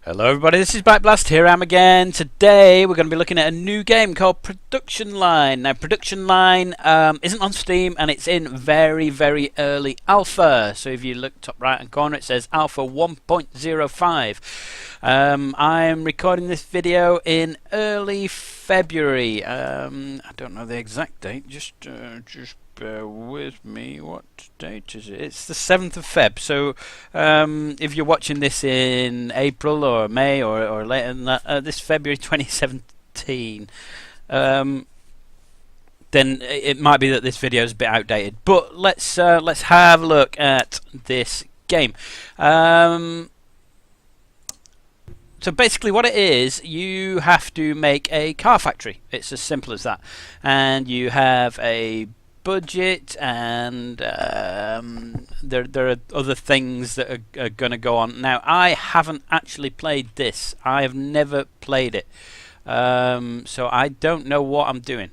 Hello everybody, this is Backblast. Here I am again. Today we're going to be looking at a new game called Production Line. Now Production Line isn't on Steam and it's in very early alpha. So if you look top right hand corner it says alpha 1.05. I'm recording this video in early February. I don't know the exact date, just bear with me. What date is it? It's the 7th of Feb. So if you're watching this in April or May or later than that, this February 2017, then it might be that this video is a bit outdated. But let's have a look at this game. So basically what it is, you have to make a car factory. It's as simple as that. And you have a budget, and there are other things that are going to go on. Now I haven't actually played this. I have never played it. So I don't know what I'm doing.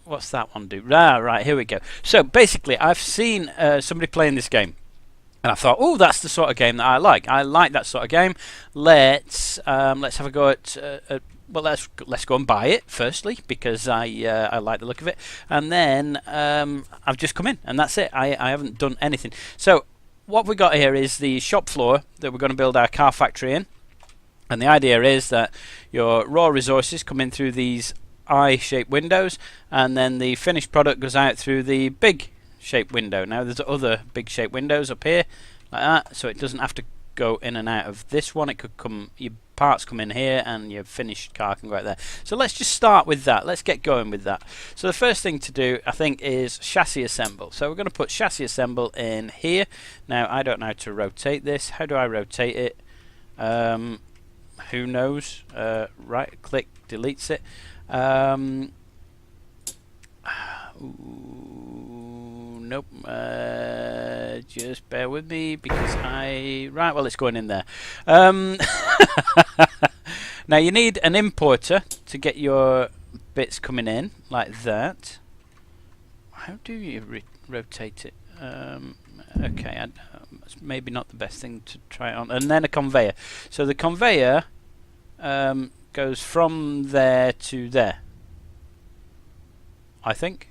What's that one do? Right, here we go. So basically I've seen somebody playing this game. And I thought, oh, that's the sort of game that I like. I like that sort of game. Let's have a go at. Well, let's go and buy it firstly because I like the look of it, and then I've just come in and that's it. I haven't done anything. So what we got here is the shop floor that we're going to build our car factory in, and the idea is that your raw resources come in through these eye-shaped windows, and then the finished product goes out through the big shaped window. Now there's other big shaped windows up here like that, so it doesn't have to go in and out of this one. It could come, your parts come in here and your finished car can go out there. So let's just start with that. Let's get going with that. So the first thing to do, I think, is chassis assemble. So we're going to put chassis assemble in here. Now I don't know how to rotate this. How do I rotate it? Who knows? Right click deletes it. Nope. Just bear with me because right, well, it's going in there. Now you need an importer to get your bits coming in like that. How do you rotate it? Okay, it's maybe not the best thing to try it on. And then a conveyor. So the conveyor goes from there to there, I think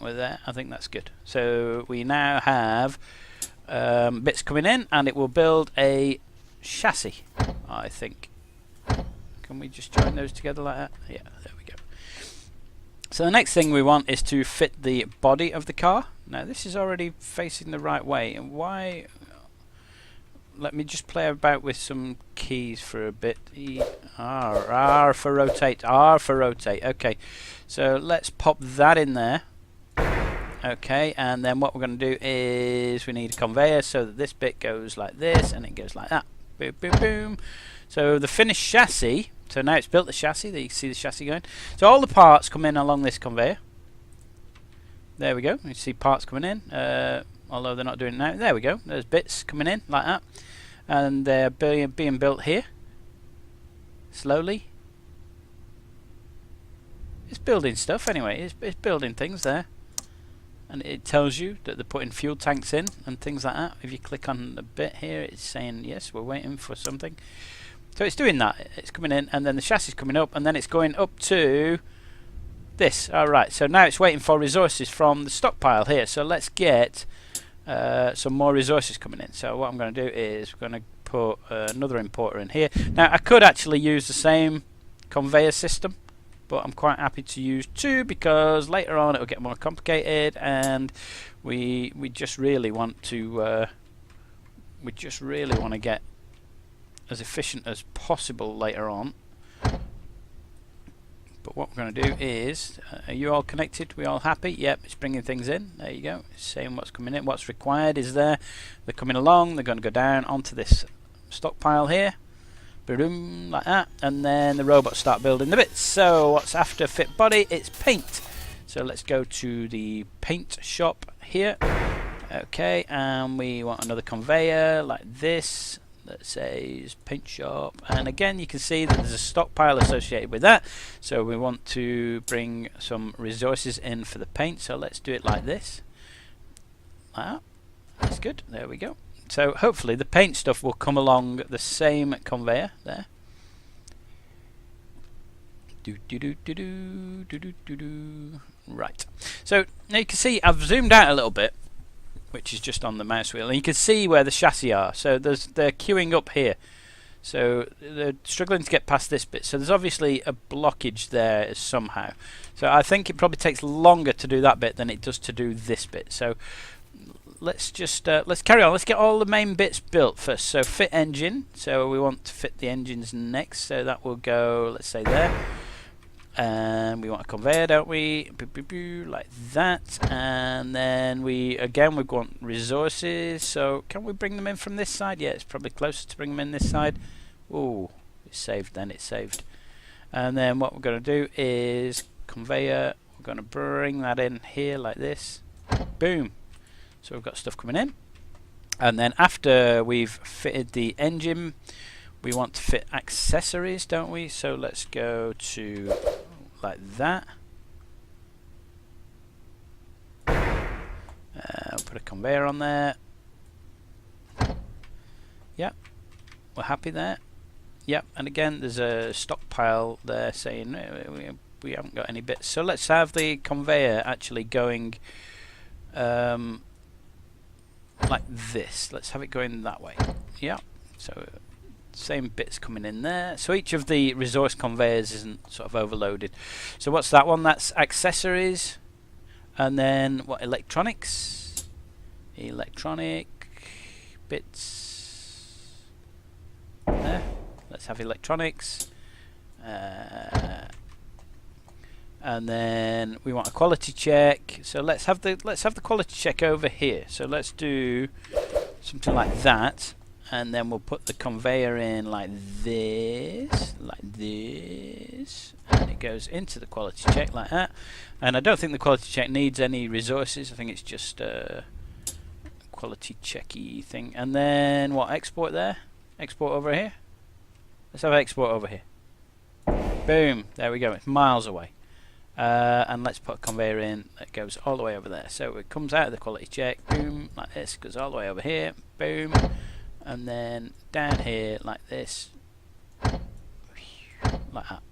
we're there. I think that's good. So we now have bits coming in, and it will build a chassis, I think. Can we just join those together like that? Yeah, there we go. So the next thing we want is to fit the body of the car. Now this is already facing the right way, and why? Let me just play about with some keys for a bit. R for rotate, R for rotate. Okay, so let's pop that in there. Okay, and then what we're going to do is we need a conveyor so that this bit goes like this and it goes like that. Boom, boom, boom. So the finished chassis, so now it's built the chassis, there you can see the chassis going. So all the parts come in along this conveyor. There we go, you see parts coming in, although they're not doing it now. There we go, there's bits coming in like that. And they're being built here, slowly. It's building stuff anyway, it's building things there. And it tells you that they're putting fuel tanks in and things like that. If you click on the bit here, it's saying yes, we're waiting for something. So it's doing that. It's coming in, and then the chassis is coming up, and then it's going up to this. Alright, so now it's waiting for resources from the stockpile here. So let's get some more resources coming in. So what I'm going to do is we're going to put another importer in here. Now I could actually use the same conveyor system, but I'm quite happy to use two because later on it will get more complicated, and we just really want to get as efficient as possible later on. But what we're going to do is, are you all connected? We all happy? Yep, it's bringing things in. There you go. It's saying what's coming in, what's required is there. They're coming along. They're going to go down onto this stockpile here. Boom, like that, and then the robots start building the bits. So what's after fit body? It's paint. So let's go to the paint shop here. Okay, and we want another conveyor like this that says paint shop, and again you can see that there's a stockpile associated with that, so we want to bring some resources in for the paint. So let's do it like this, like that. That's good. There we go. So hopefully the paint stuff will come along the same conveyor there. Right. So now you can see I've zoomed out a little bit, which is just on the mouse wheel, and you can see where the chassis are. So they're queuing up here. So they're struggling to get past this bit. So there's obviously a blockage there somehow. So I think it probably takes longer to do that bit than it does to do this bit. So let's just let's carry on. Let's get all the main bits built first. So fit engine. So we want to fit the engines next. So that will go, let's say there. And we want a conveyor, don't we? Like that. And then we want resources. So can we bring them in from this side? Yeah, it's probably closer to bring them in this side. Ooh, it's saved then, it's saved. And then what we're going to do is conveyor. We're going to bring that in here like this. Boom. So we've got stuff coming in. And then after we've fitted the engine, we want to fit accessories, don't we? So let's go to like that. Put a conveyor on there. Yep, we're happy there. Yep, and again there's a stockpile there saying we haven't got any bits. So let's have the conveyor actually going like this. Let's have it going that way. Yep. So same bits coming in there. So each of the resource conveyors isn't sort of overloaded. So what's that one? That's accessories. And then what? Electronics. Electronic bits. There. Let's have electronics. And then we want a quality check. So let's have the quality check over here. So let's do something like that. And then we'll put the conveyor in like this, and it goes into the quality check like that. And I don't think the quality check needs any resources. I think it's just a quality checky thing. And then what? Export there, export over here. Let's have export over here. Boom! There we go. It's miles away. And let's put a conveyor in that goes all the way over there. So it comes out of the quality check. Boom! Like this, goes all the way over here. Boom! And then down here like this, like that.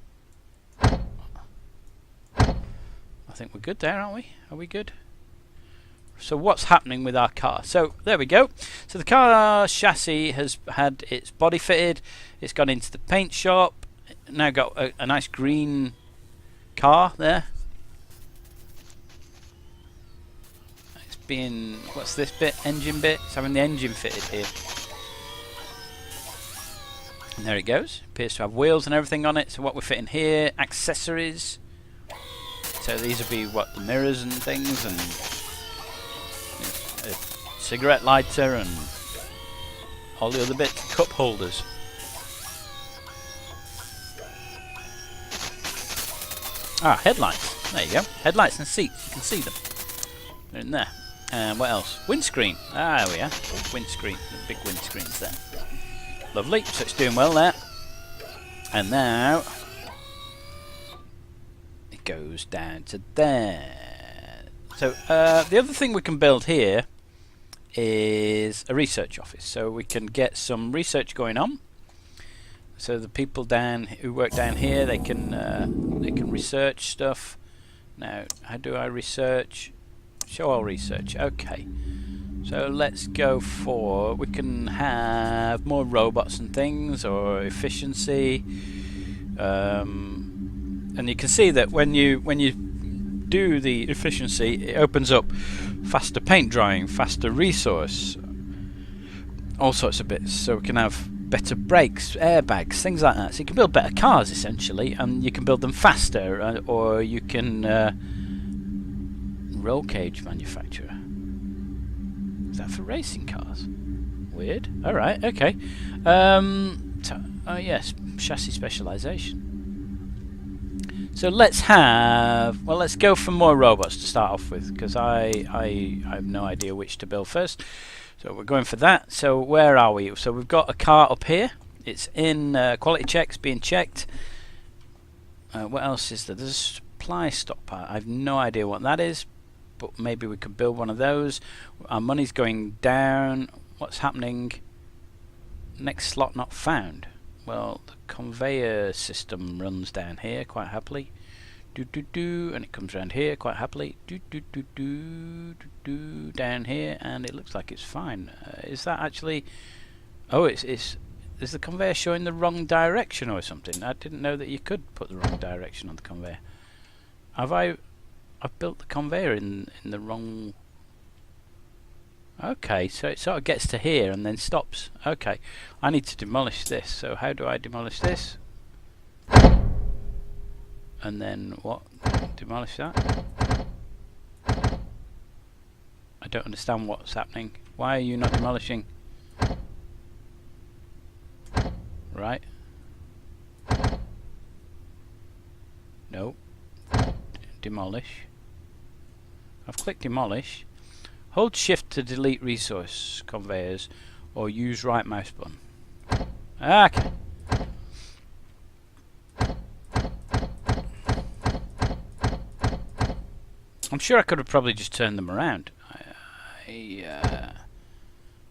I think we're good there, aren't we? Are we good? So what's happening with our car? So there we go. So the car chassis has had its body fitted. It's gone into the paint shop. Now got a nice green car there. It's being, what's this bit? Engine bit. It's having the engine fitted here. And there it goes. Appears to have wheels and everything on it. So what we're fitting here, accessories. So these will be what, the mirrors and things, and a cigarette lighter and all the other bits, cup holders. Ah, headlights. There you go. Headlights and seats. You can see them. They're in there. And what else? Windscreen. Ah, there we are. Windscreen. The big windscreens there. Lovely, so it's doing well there. And now it goes down to there. So the other thing we can build here is a research office, so we can get some research going on. So the people who work down here, they can research stuff. Now, how do I research? Show all research. Okay. So let's go for, we can have more robots and things, or efficiency. And you can see that when you do the efficiency, it opens up faster paint drying, faster resource, all sorts of bits. So we can have better brakes, airbags, things like that. So you can build better cars essentially, and you can build them faster, or you can roll cage manufacturer. Is that for racing cars? Weird. All right. Okay. Yes, chassis specialization. So let's go for more robots to start off with, because I have no idea which to build first. So we're going for that. So where are we? So we've got a car up here. It's in quality checks, being checked. What else is there? There's a supply stockpile. I have no idea what that is. but maybe we could build one of those. Our money's going down. What's happening? Next slot not found. Well, the conveyor system runs down here quite happily. And it comes around here quite happily. Down here, and it looks like it's fine. Is that actually? Oh, is the conveyor showing the wrong direction or something? I didn't know that you could put the wrong direction on the conveyor. I've built the conveyor in the wrong. Okay, so it sort of gets to here and then stops. Okay, I need to demolish this. So how do I demolish this? And then what? Demolish that? I don't understand what's happening. Why are you not demolishing? Right. No. Demolish. I've clicked demolish. Hold shift to delete resource conveyors or use right mouse button. Okay. I'm sure I could have probably just turned them around.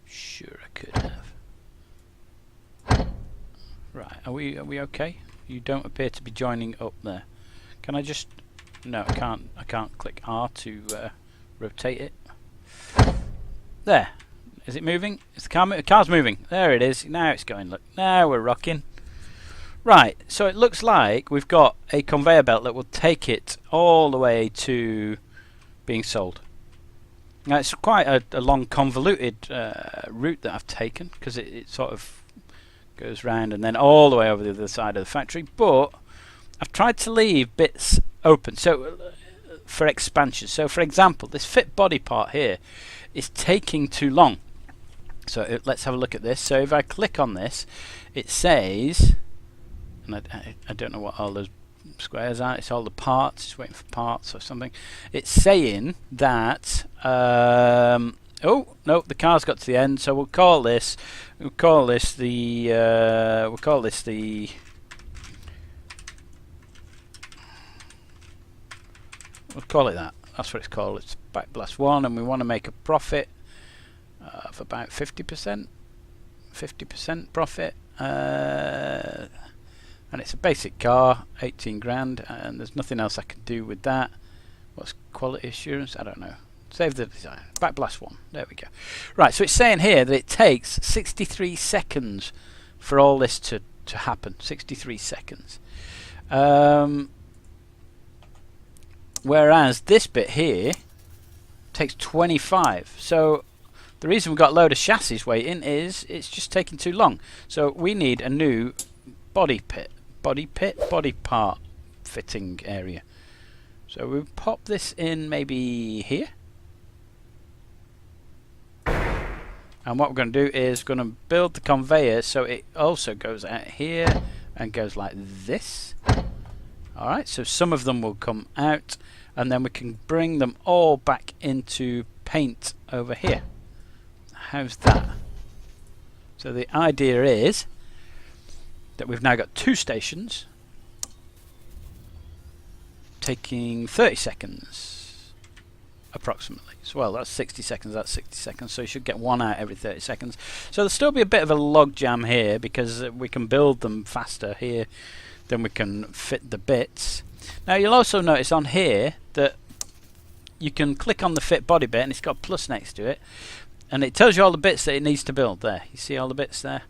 Sure I could have. Right, are we okay? You don't appear to be joining up there. Can I just? No, I can't click R to rotate it. There. Is it moving? Is the car's moving? There it is. Now it's going. Look. Now we're rocking. Right. So it looks like we've got a conveyor belt that will take it all the way to being sold. Now it's quite a long convoluted route that I've taken, because it sort of goes round and then all the way over the other side of the factory, but I've tried to leave bits open so for expansion. So for example, this fit body part here is taking too long. So let's have a look at this. So if I click on this, it says, and I don't know what all those squares are, it's all the parts, it's waiting for parts or something. It's saying that oh no, the car's got to the end, so we'll call this the we'll call it that. That's what it's called. It's Backblast 1, and we want to make a profit of about 50% profit, and it's a basic car, 18 grand, and there's nothing else I can do with that. What's quality assurance? I don't know. Save the design. Backblast 1. There we go. Right, so it's saying here that it takes 63 seconds for all this to happen. 63 seconds. Whereas this bit here takes 25. So the reason we've got a load of chassis waiting is it's just taking too long. So we need a new body part fitting area. So we'll pop this in maybe here. And what we're going to do is going to build the conveyor so it also goes out here and goes like this. Alright, so some of them will come out, and then we can bring them all back into paint over here. How's that? So the idea is that we've now got 2 stations taking 30 seconds approximately. So well, that's 60 seconds, that's 60 seconds, so you should get 1 out every 30 seconds. So there'll still be a bit of a log jam here because we can build them faster here than we can fit the bits. Now you'll also notice on here that you can click on the fit body bit and it's got a plus next to it, and it tells you all the bits that it needs to build there. You see all the bits there?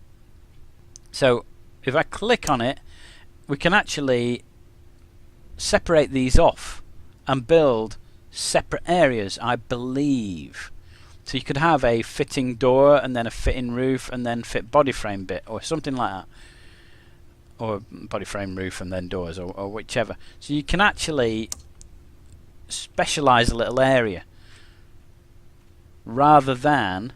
So if I click on it, we can actually separate these off and build separate areas, I believe. So you could have a fitting door and then a fitting roof and then fit body frame bit or something like that, or body frame roof and then doors, or whichever. So you can actually specialize a little area rather than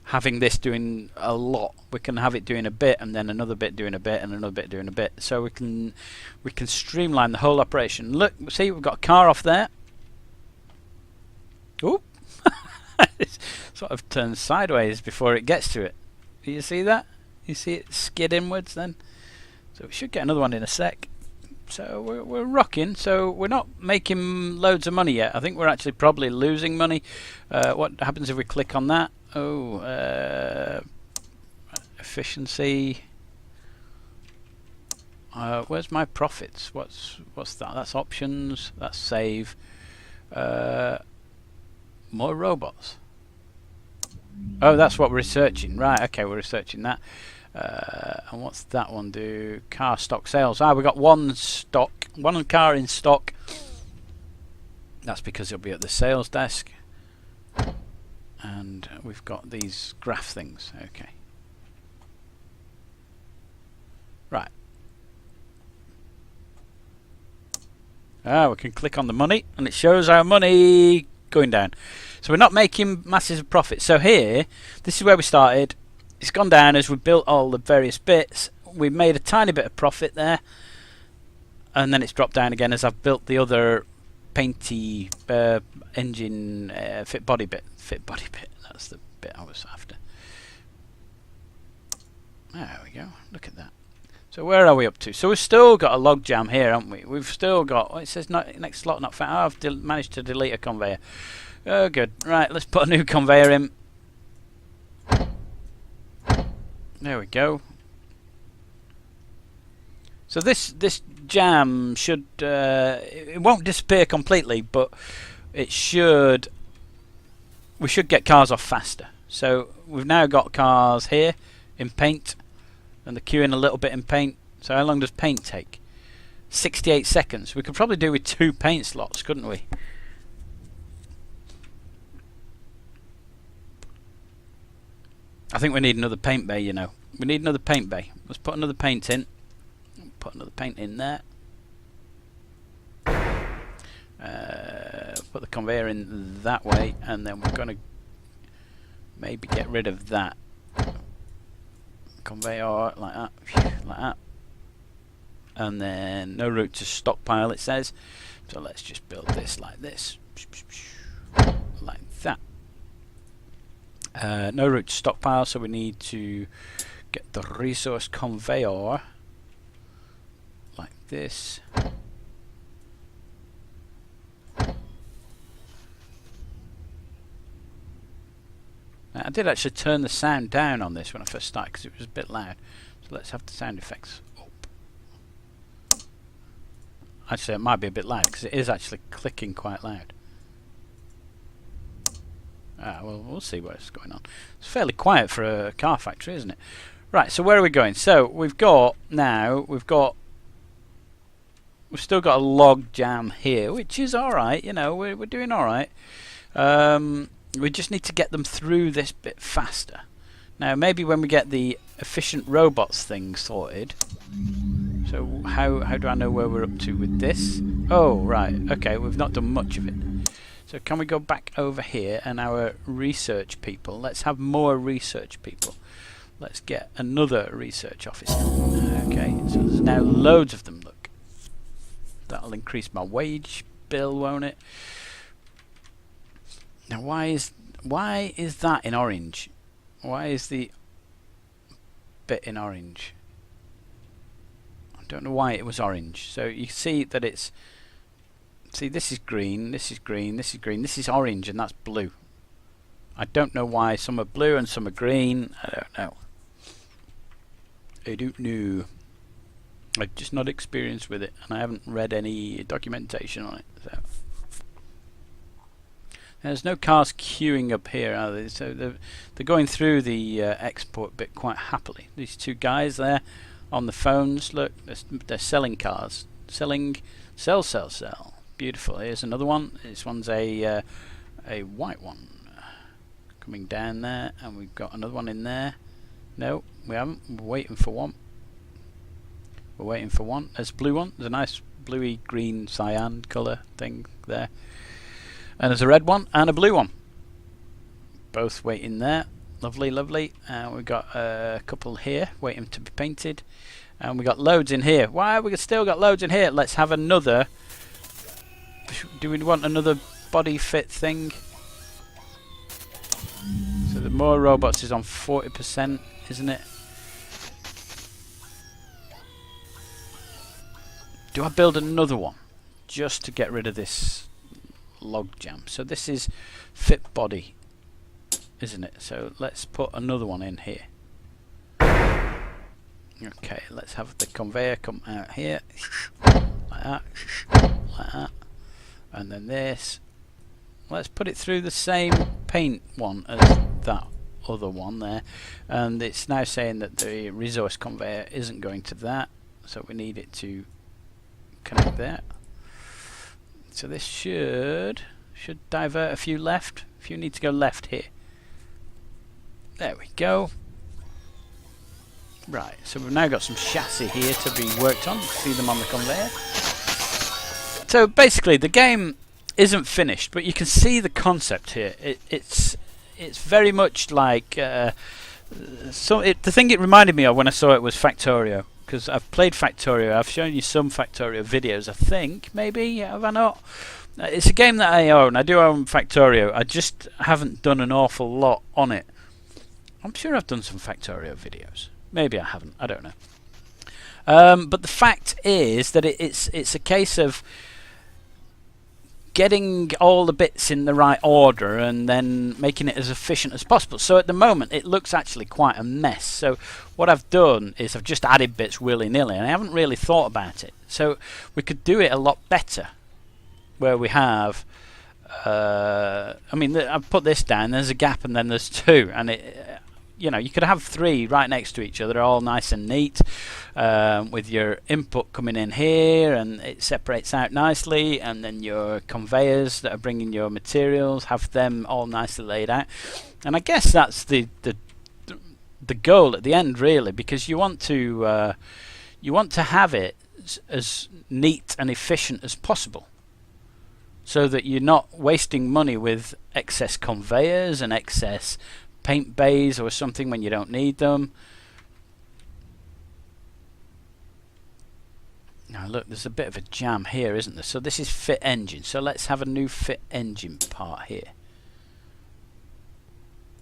having this doing a lot. We can have it doing a bit and then another bit doing a bit and another bit doing a bit. So we can streamline the whole operation. Look, see, we've got a car off there. Oop. It sort of turns sideways before it gets to it. Do you see that? You see it skid inwards then? So we should get another one in a sec. So we're rocking. So we're not making loads of money yet. I think we're actually probably losing money. What happens if we click on that? Oh, efficiency. Where's my profits? What's that? That's options. That's save. More robots. Oh, that's what we're researching. Right. Okay, we're researching that. And what's that one do? Car stock sales. We've got one car in stock. That's because it'll be at the sales desk. And we've got these graph things. Okay. Right. We can click on the money and it shows our money going down. So we're not making massive profits. So here, this is where we started. It's gone down as we built all the various bits. We've made a tiny bit of profit there. And then it's dropped down again as I've built the other painty engine fit body bit. That's the bit I was after. There we go. Look at that. So where are we up to? So we've still got a log jam here, haven't we? We've still got... it says next slot not found. I've managed to delete a conveyor. Oh, good. Right, let's put a new conveyor in. There we go. So this jam should... it won't disappear completely, but it should... we should get cars off faster. So we've now got cars here in paint. And the queuing a little bit in paint. So how long does paint take? 68 seconds. We could probably do with 2 paint slots, couldn't we? I think we need another paint bay, you know. We need another paint bay. Let's put another paint in. Put another paint in there. Put the conveyor in that way, and then we're going to maybe get rid of that conveyor like that, like that, and then no route to stockpile it says. So let's just build this like this, like that. No route to stockpile, so we need to get the resource conveyor like this. I did actually turn the sound down on this when I first started because it was a bit loud. So let's have the sound effects up. Actually, it might be a bit loud because it is actually clicking quite loud. Well, we'll see what's going on. It's fairly quiet for a car factory, isn't it? Right, so where are we going? So we've still got a log jam here, which is alright, you know, we're doing alright. We just need to get them through this bit faster. Now, maybe when we get the efficient robots thing sorted. So how do I know where we're up to with this? Oh, right. Okay, we've not done much of it. So can we go back over here and our research people? Let's have more research people. Let's get another research officer. Okay, so there's now loads of them, look. That'll increase my wage bill, won't it? Now, why is that in orange? Why is the bit in orange? I don't know why it was orange. So you see that it's... See, this is green, this is green, this is green, this is orange, and that's blue. I don't know why some are blue and some are green. I don't know. I don't know. I've just not experienced with it, and I haven't read any documentation on it. So. There's no cars queuing up here, are they? So they're going through the export bit quite happily. These two guys there on the phones, look, they're selling cars. Sell. Beautiful. Here's another one. This one's a white one. Coming down there, and we've got another one in there. No, we haven't. We're waiting for one. There's a blue one. There's a nice bluey green cyan colour thing there. And there's a red one and a blue one. Both waiting there. Lovely, lovely. We've got a couple here waiting to be painted. And we got loads in here. Why we still got loads in here? Let's have another. Do we want another body fit thing? So the more robots is on 40%, isn't it? do I build another one just to get rid of this log jam? So this is fit body, isn't it? So let's put another one in here. Okay, let's have the conveyor come out here, like that, like that, and then this. Let's put it through the same paint one as that other one there, and it's now saying that the resource conveyor isn't going to that, so we need it to connect there. So this should divert a few left. A few need to go left here. There we go. Right, so we've now got some chassis here to be worked on. See them on the conveyor. So basically the game isn't finished, but you can see the concept here. It's very much like the thing it reminded me of when I saw it was Factorio, because I've played Factorio. I've shown you some Factorio videos, I think, maybe, have I not? It's a game that I own. I do own Factorio. I just haven't done an awful lot on it. I'm sure I've done some Factorio videos. Maybe I haven't. I don't know. But the fact is that it's a case of getting all the bits in the right order and then making it as efficient as possible. So at the moment it looks actually quite a mess. So what I've done is I've just added bits willy-nilly and I haven't really thought about it. So we could do it a lot better, where we have I mean, I've put this down, there's a gap and then there's two, and you know, you could have three right next to each other, all nice and neat, with your input coming in here, and it separates out nicely, and then your conveyors that are bringing your materials, have them all nicely laid out. And I guess that's the goal at the end, really, because you want to have it as neat and efficient as possible, so that you're not wasting money with excess conveyors and excess paint bays or something when you don't need them. Now look, there's a bit of a jam here, isn't there? So this is fit engine, so let's have a new fit engine part here.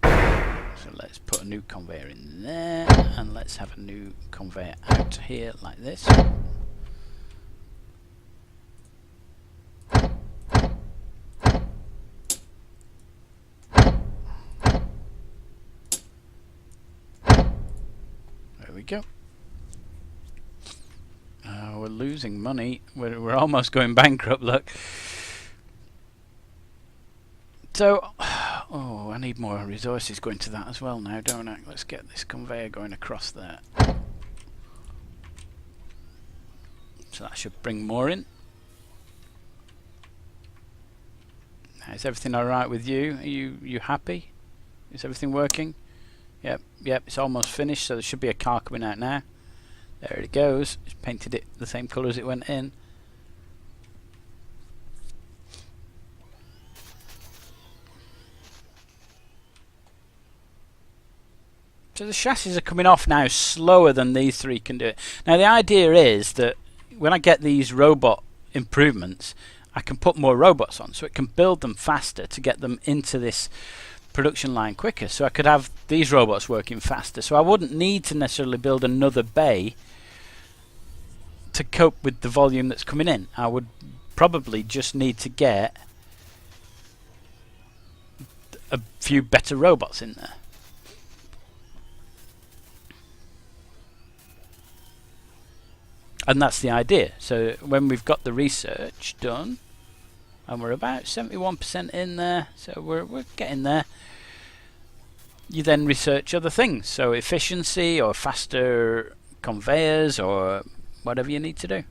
So let's put a new conveyor in there, and let's have a new conveyor out here like this. We go. We're losing money. We're almost going bankrupt. Look. So, oh, I need more resources going to that as well now, don't I? Let's get this conveyor going across there. So that should bring more in. Now, is everything all right with you? Are you happy? Is everything working? Yep, it's almost finished, so there should be a car coming out now. There it goes. It's painted it the same colour as it went in. So the chassis are coming off now slower than these three can do it. Now the idea is that when I get these robot improvements, I can put more robots on, so it can build them faster to get them into this production line quicker, so I could have these robots working faster, so I wouldn't need to necessarily build another bay to cope with the volume that's coming in. I would probably just need to get a few better robots in there. And that's the idea. So when we've got the research done, and we're about 71% in there, so we're getting there, you then research other things, so efficiency or faster conveyors or whatever you need to do.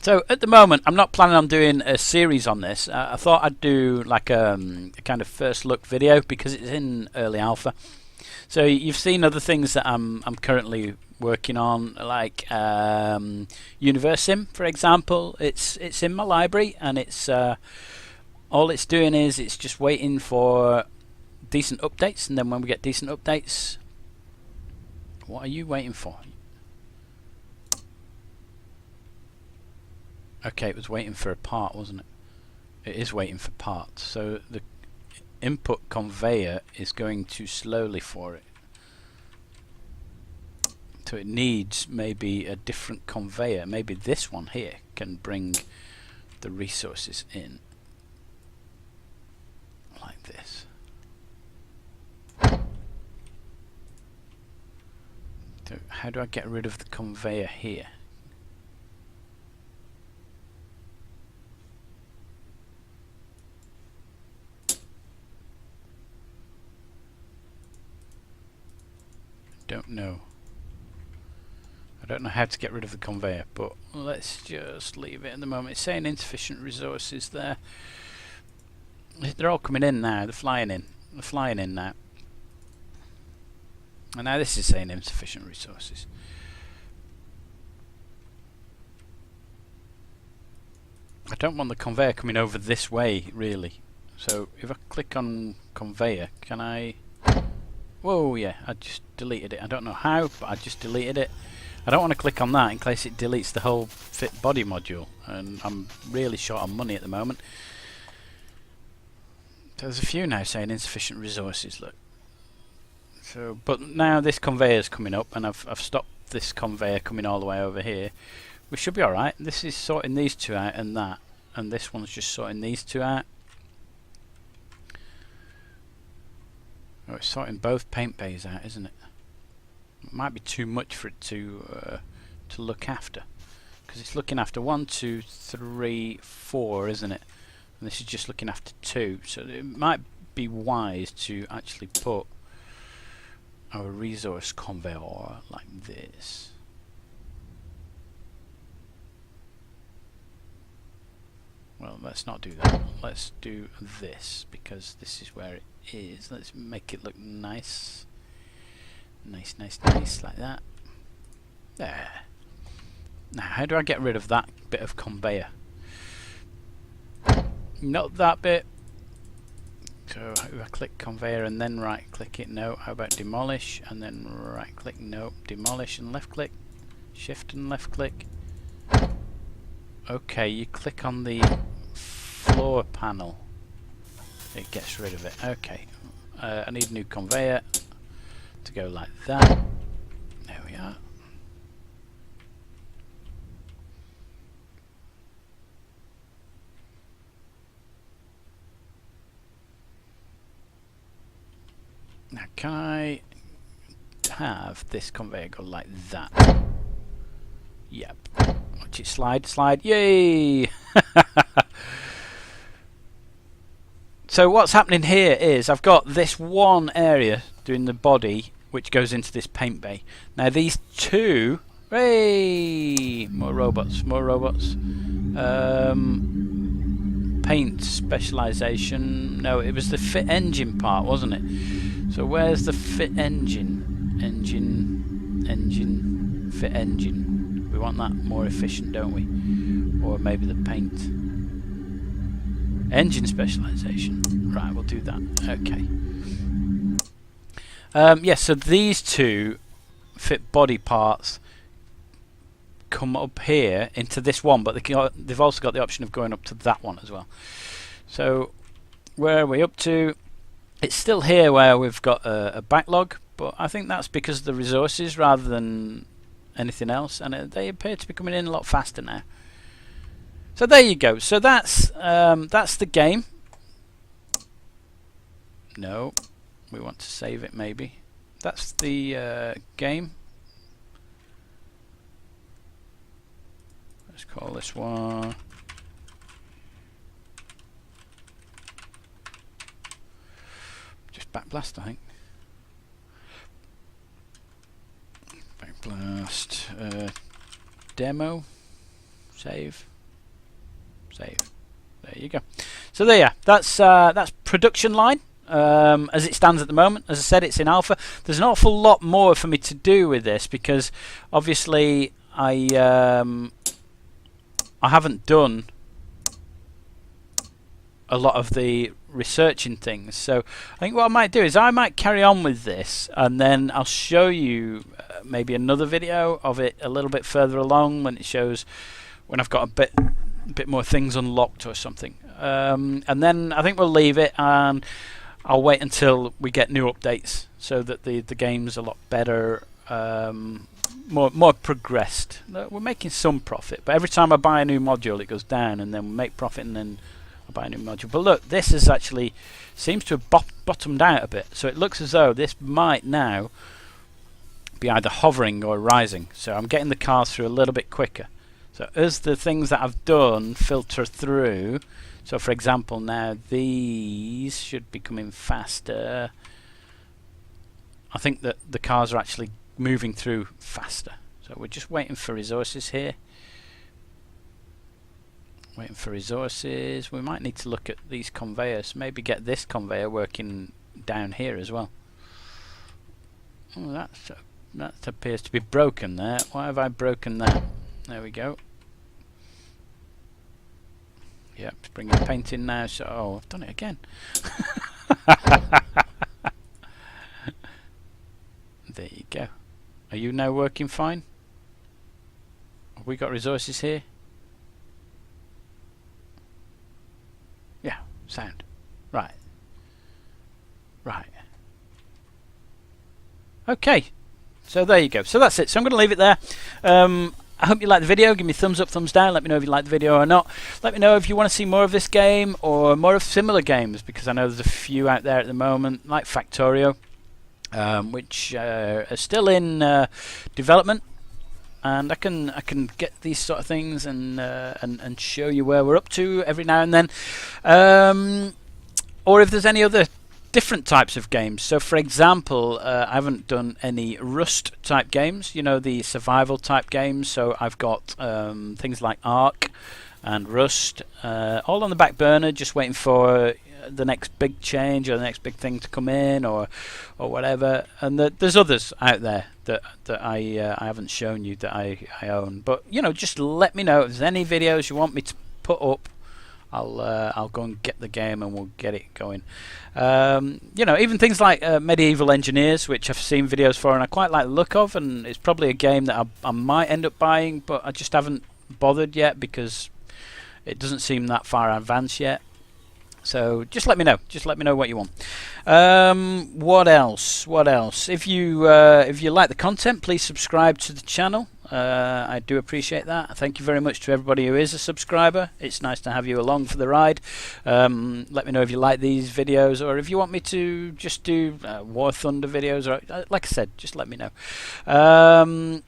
So at the moment I'm not planning on doing a series on this. I thought I'd do like a kind of first look video because it's in early alpha. So you've seen other things that I'm currently working on, like Universim, for example. It's in my library, and it's all it's doing is it's just waiting for decent updates, and then when we get decent updates, what are you waiting for? Okay, it was waiting for a part, wasn't it? It is waiting for parts, so the input conveyor is going too slowly for it. So it needs maybe a different conveyor. Maybe this one here can bring the resources in like this. So how do I get rid of the conveyor here? Don't know. I don't know how to get rid of the conveyor, but let's just leave it at the moment. It's saying insufficient resources there. They're all coming in now. They're flying in. They're flying in now. And now this is saying insufficient resources. I don't want the conveyor coming over this way, really. So if I click on conveyor, can I... Whoa, yeah, I just deleted it. I don't know how, but I just deleted it. I don't want to click on that in case it deletes the whole fit body module, and I'm really short on money at the moment. So there's a few now saying insufficient resources, look. So, but now this conveyor's coming up, and I've stopped this conveyor coming all the way over here. We should be alright. This is sorting these two out and that, and this one's just sorting these two out. Oh, it's sorting both paint bays out, isn't it? It might be too much for it to look after, because it's looking after 1, 2, 3, 4, isn't it? And this is just looking after 2. So it might be wise to actually put our resource conveyor like this. Well, let's not do that. Let's do this, because this is where it is. Let's make it look nice. Nice, nice, nice, like that. There. Now, how do I get rid of that bit of conveyor? Not that bit. So, if I click conveyor and then right click it, no. How about demolish and then right click, no. Demolish and left click. Shift and left click. Okay, you click on the floor panel. It gets rid of it. Okay. I need a new conveyor to go like that. There we are. Now can I have this conveyor go like that? Yep. Watch it slide, slide. Yay! So what's happening here is I've got this one area doing the body which goes into this paint bay. Now these two, hey, more robots, more robots. Paint specialization. No, it was the fit engine part, wasn't it? So where's the fit engine? Engine, fit engine. We want that more efficient, don't we? Or maybe the paint. Engine specialization. Right, we'll do that. Okay. Yes, so these two fit body parts come up here into this one, but they've also got the option of going up to that one as well. So where are we up to? It's still here where we've got a backlog, but I think that's because of the resources rather than anything else, and they appear to be coming in a lot faster now. So there you go. So that's the game. No, we want to save it maybe. That's the game. Let's call this one just Backblast, I think. Backblast demo. Save. Save. There you go. So there you are. That's production line as it stands at the moment. As I said, it's in alpha. There's an awful lot more for me to do with this because obviously I haven't done a lot of the researching things. So I think what I might do is I might carry on with this, and then I'll show you maybe another video of it a little bit further along when it shows when I've got a bit more things unlocked or something. And then I think we'll leave it, and I'll wait until we get new updates so that the game's a lot better. more progressed. We're making some profit, but every time I buy a new module, it goes down, and then we make profit, and then I buy a new module. But look, this is actually seems to have bottomed out a bit, so it looks as though this might now be either hovering or rising. So I'm getting the cars through a little bit quicker. So as the things that I've done filter through, so for example now these should be coming faster. I think that the cars are actually moving through faster. So we're just waiting for resources here. Waiting for resources. We might need to look at these conveyors. Maybe get this conveyor working down here as well. Oh, that appears to be broken there. Why have I broken that? There we go. Yep, it's bringing paint in now. So, oh, I've done it again. There you go. Are you now working fine? Have we got resources here? Yeah, sound. Right. Right. Okay. So there you go. So that's it. So I'm going to leave it there. I hope you like the video. Give me thumbs up, thumbs down. Let me know if you like the video or not. Let me know if you want to see more of this game or more of similar games, because I know there's a few out there at the moment, like Factorio, which are still in development, and I can get these sort of things and show you where we're up to every now and then, or if there's any other different types of games. So for example, I haven't done any Rust type games, you know, the survival type games. So I've got things like Ark and Rust all on the back burner, just waiting for the next big change or the next big thing to come in, or whatever. And there's others out there that I haven't shown you that I own. But you know, just let me know if there's any videos you want me to put up. I'll go and get the game and we'll get it going. You know, even things like Medieval Engineers, which I've seen videos for and I quite like the look of, and it's probably a game that I might end up buying, but I just haven't bothered yet because it doesn't seem that far advanced yet. So just let me know. Just let me know what you want. What else? What else? If you like the content, please subscribe to the channel. I do appreciate that. Thank you very much to everybody who is a subscriber. It's nice to have you along for the ride. Let me know if you like these videos, or if you want me to just do War Thunder videos, or like I said, just let me know. And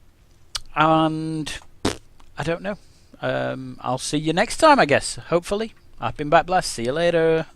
I don't know. I'll see you next time, I guess. Hopefully. I've been Backblast. See you later.